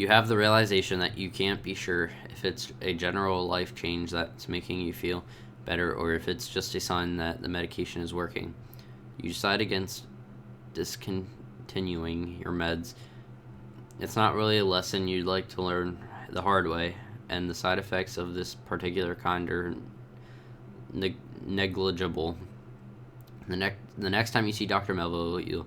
You have the realization that you can't be sure if it's a general life change that's making you feel better or if it's just a sign that the medication is working. You decide against discontinuing your meds. It's not really a lesson you'd like to learn the hard way, and the side effects of this particular kind are negligible. The next time you see Dr. Melville, you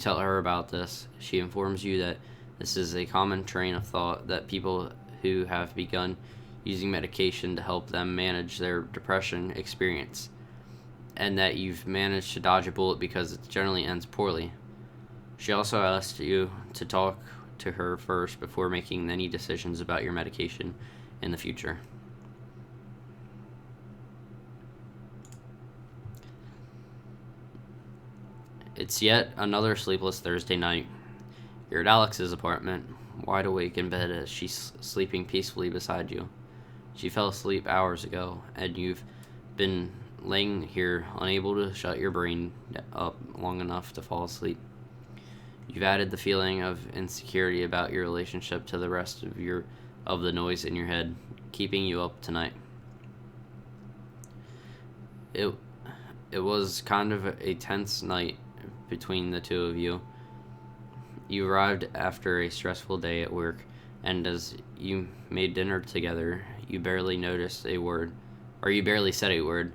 tell her about this. She informs you that this is a common train of thought that people who have begun using medication to help them manage their depression experience, and that you've managed to dodge a bullet because it generally ends poorly. She also asked you to talk to her first before making any decisions about your medication in the future. It's yet another sleepless Thursday night. You're at Alex's apartment, wide awake in bed as she's sleeping peacefully beside you. She fell asleep hours ago, and you've been laying here unable to shut your brain up long enough to fall asleep. You've added the feeling of insecurity about your relationship to the rest of the noise in your head, keeping you up tonight. It it was kind of a tense night between the two of you. You arrived after a stressful day at work, and as you made dinner together, you barely noticed a word, or you barely said a word.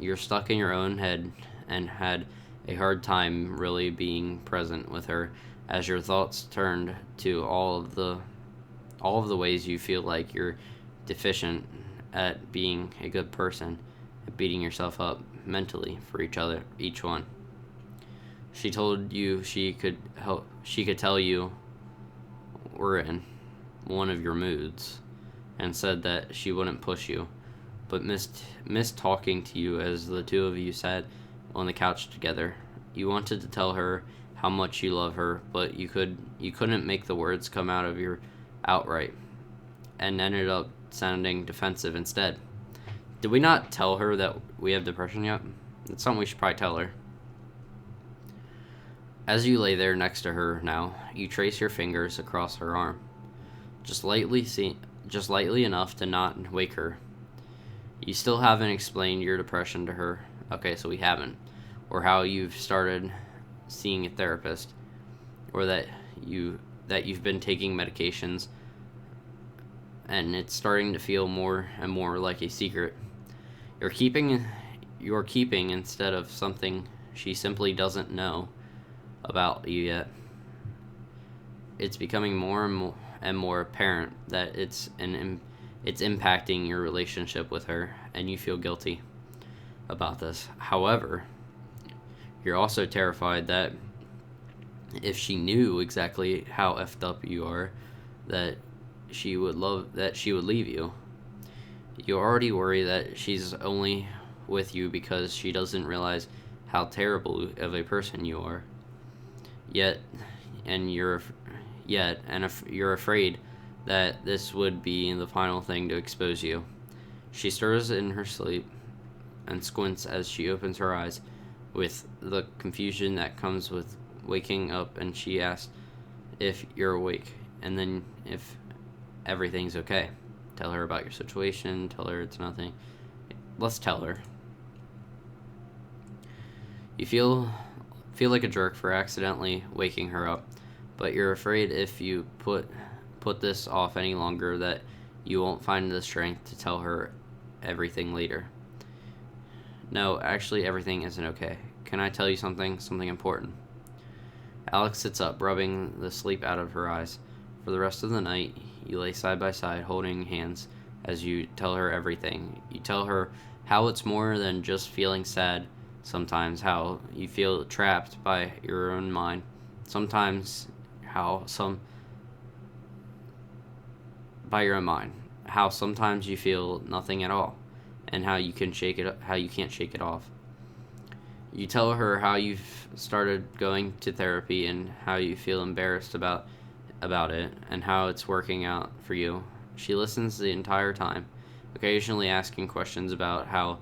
You're stuck in your own head and had a hard time really being present with her as your thoughts turned to all of the ways you feel like you're deficient at being a good person, at beating yourself up mentally for each one. She told you she could tell you were in one of your moods and said that she wouldn't push you, but missed talking to you as the two of you sat on the couch together. You wanted to tell her how much you love her, but you couldn't make the words come out of your outright, and ended up sounding defensive instead. Did we not tell her that we have depression yet? It's something we should probably tell her. As you lay there next to her now, you trace your fingers across her arm, just lightly enough to not wake her. You still haven't explained your depression to her. Okay, so we haven't. Or how you've started seeing a therapist, or that you've been taking medications and it's starting to feel more and more like a secret. You're keeping instead of something she simply doesn't know about you yet. It's becoming more and more apparent that it's impacting your relationship with her, and you feel guilty about this. However, you're also terrified that if she knew exactly how effed up you are, that she would leave you. You already worry that she's only with you because she doesn't realize how terrible of a person you are. Yet, you're afraid that this would be the final thing to expose you. She stirs in her sleep and squints as she opens her eyes with the confusion that comes with waking up, and she asks if you're awake, and then if everything's okay. Tell her about your situation, tell her it's nothing. Let's tell her. You feel like a jerk for accidentally waking her up, but you're afraid if you put this off any longer that you won't find the strength to tell her everything later. No, actually everything isn't okay. Can I tell you something important? Alex sits up, rubbing the sleep out of her eyes. For the rest of the night, you lay side by side, holding hands as you tell her everything. You tell her how it's more than just feeling sad sometimes, how you feel trapped by your own mind. Sometimes by your own mind. How sometimes you feel nothing at all, and how you can't shake it off. You tell her how you've started going to therapy and how you feel embarrassed about it and how it's working out for you. She listens the entire time, occasionally asking questions about how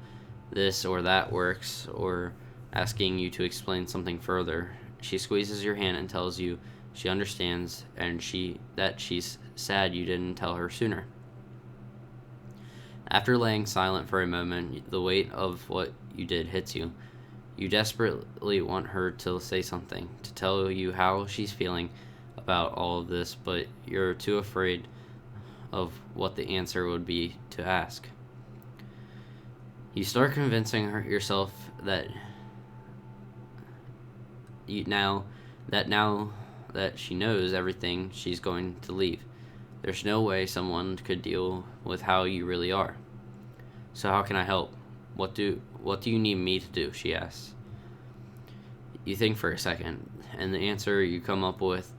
this or that works, or asking you to explain something further. She squeezes your hand and tells you She understands, and she's sad you didn't tell her sooner. After laying silent for a moment, the weight of what you did hits you. You desperately want her to say something, to tell you how she's feeling about all of this, but you're too afraid of what the answer would be to ask. You start convincing yourself that now that she knows everything, she's going to leave. There's no way someone could deal with how you really are. So how can I help? What do you need me to do? She asks. You think for a second, and the answer you come up with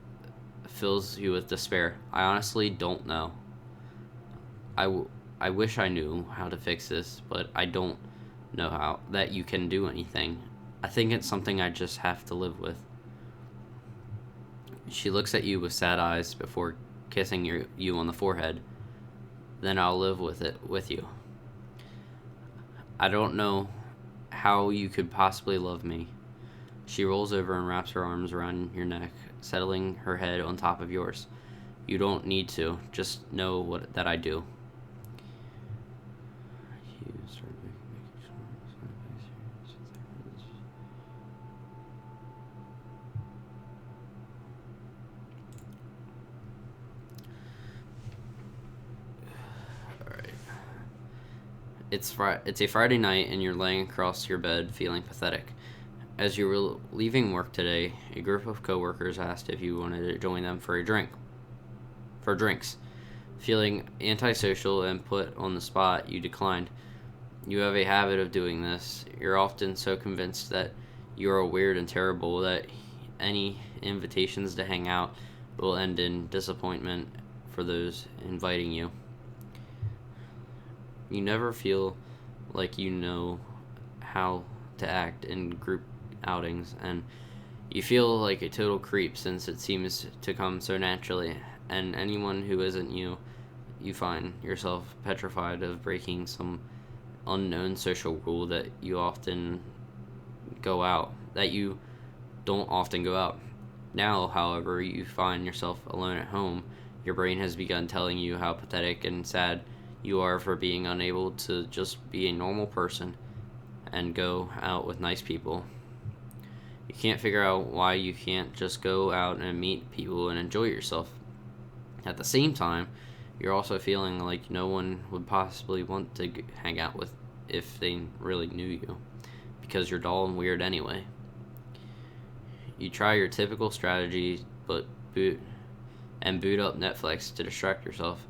fills you with despair. I honestly don't know. I wish I knew how to fix this, but I don't know how that you can do anything. I think it's something I just have to live with. She looks at you with sad eyes before kissing you on the forehead. Then I'll live with it with you. I don't know how you could possibly love me. She rolls over and wraps her arms around your neck, settling her head on top of yours. You don't need to. Just know that I do. It's a Friday night, and you're laying across your bed feeling pathetic. As you were leaving work today, a group of coworkers asked if you wanted to join them for drinks. Feeling antisocial and put on the spot, you declined. You have a habit of doing this. You're often so convinced that you are weird and terrible that any invitations to hang out will end in disappointment for those inviting you. You never feel like you know how to act in group outings, and you feel like a total creep since it seems to come so naturally, and anyone who isn't you find yourself petrified of breaking some unknown social rule that you don't often go out. Now, however, you find yourself alone at home. Your brain has begun telling you how pathetic and sad you are for being unable to just be a normal person and go out with nice people. You can't figure out why you can't just go out and meet people and enjoy yourself. At the same time, you're also feeling like no one would possibly want to hang out with if they really knew you, because you're dull and weird anyway. You try your typical strategy, but boot up Netflix to distract yourself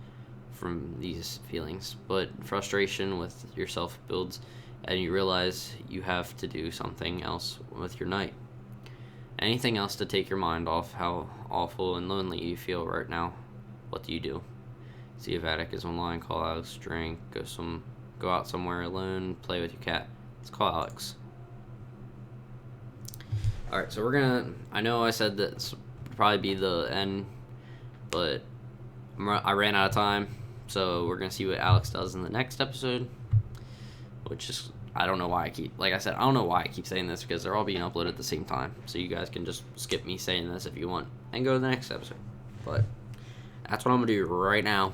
from these feelings, but frustration with yourself builds, and you realize you have to do something else with your night. Anything else to take your mind off how awful and lonely you feel right now. What do? See if Attic is online, call Alex, drink, go out somewhere alone, play with your cat. Let's call Alex. Alright, so I know I said that this would probably be the end, but I ran out of time. So we're going to see what Alex does in the next episode, which is, I don't know why I keep saying this, because they're all being uploaded at the same time. So you guys can just skip me saying this if you want and go to the next episode. But that's what I'm going to do right now.